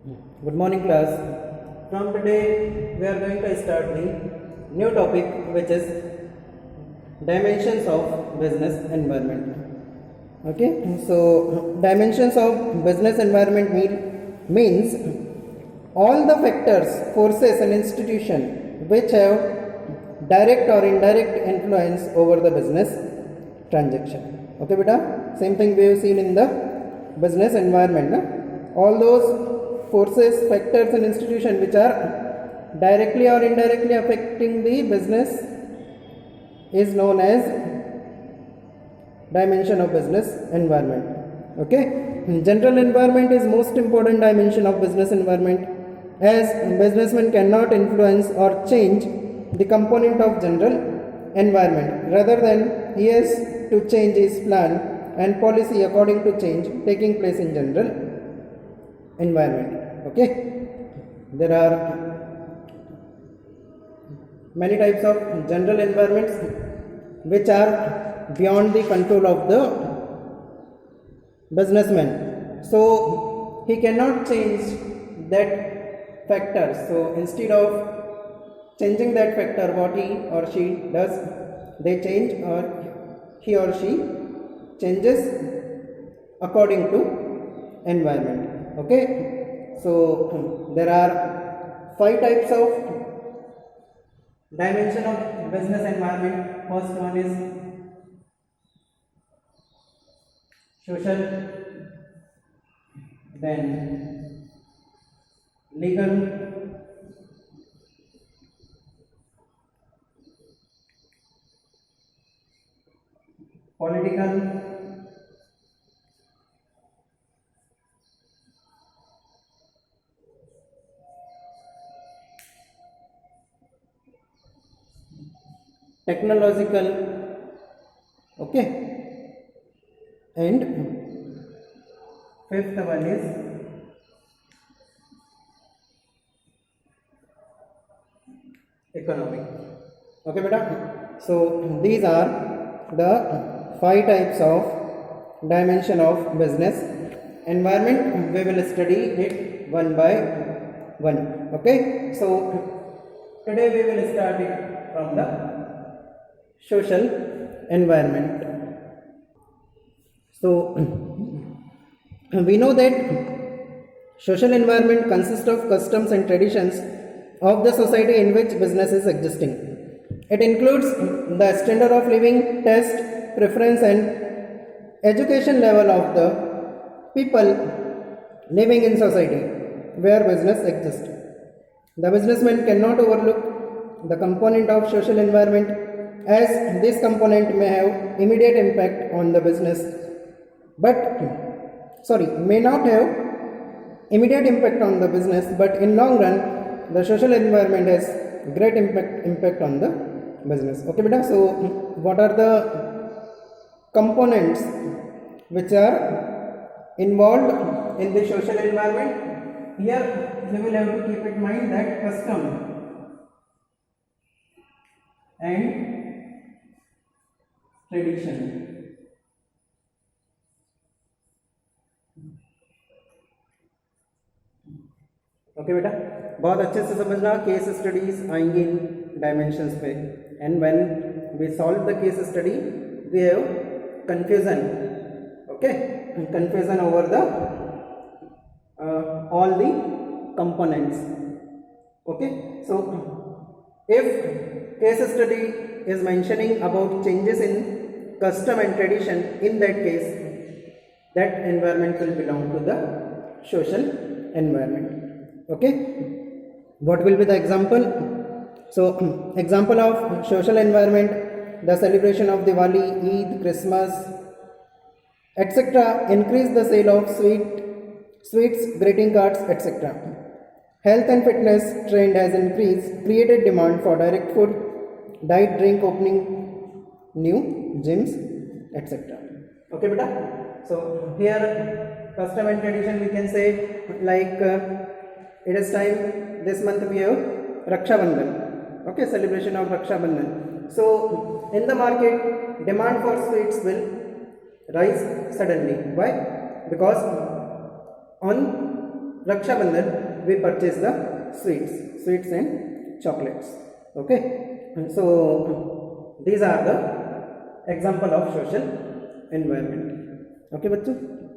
Good morning, class. From today, we are going to start the new topic, which is dimensions of business environment. Okay, so dimensions of business environment means all the factors, forces, and institution which have direct or indirect influence over the business transaction. Okay, beta. Same thing we have seen in the business environment. Na? All those forces, factors, and institutions which are directly or indirectly affecting the business is known as dimension of business environment. Okay, general environment is most important dimension of business environment, as businessman cannot influence or change the component of general environment. Rather than he has to change his plan and policy according to change taking place in general environment. Okay, there are many types of general environments which are beyond the control of the businessman, so he cannot change that factor. So instead of changing that factor, what he or she does, they change, or he or she changes according to environment. Okay, so there are 5 types of dimension of business environment. First one is social, then legal, political, technological, okay, and fifth one is economic. Okay, beta. So these are the 5 types of dimension of business environment. We will study it one by one. Okay, so today we will start it from the social environment. So we know that social environment consists of customs and traditions of the society in which business is existing. It includes the standard of living, taste, preference, and education level of the people living in society where business exists. The businessman cannot overlook the component of social environment, as this component may have immediate impact on the business, may not have immediate impact on the business, but in long run the social environment has great impact on the business. Okay, beta. So what are the components which are involved in the social environment? Here you will have to keep in mind that custom and tradition. Okay बेटा, बहुत अच्छे से समझना. Case studies आएंगी इन dimensions पे, and when we solve the case study we have confusion. Okay, confusion over the all the components. Okay, so if case study is mentioning about changes in custom and tradition, in that case that environment will belong to the social environment. Okay, what will be the example? So example of social environment: the celebration of Diwali, Eid, Christmas, etc. increase the sale of sweets, greeting cards, etc. Health and fitness trend has increased, created demand for direct food, diet, drink, opening new gyms, etc. Okay, beta. So here custom and tradition we can say, like it is time this month we have Raksha Bandhan. Okay, celebration of Raksha Bandhan. So in the market demand for sweets will rise suddenly. Why? Because on Rakshabandhan we purchase the sweets and chocolates. Okay, so these are the example of social environment. Okay बच्चों.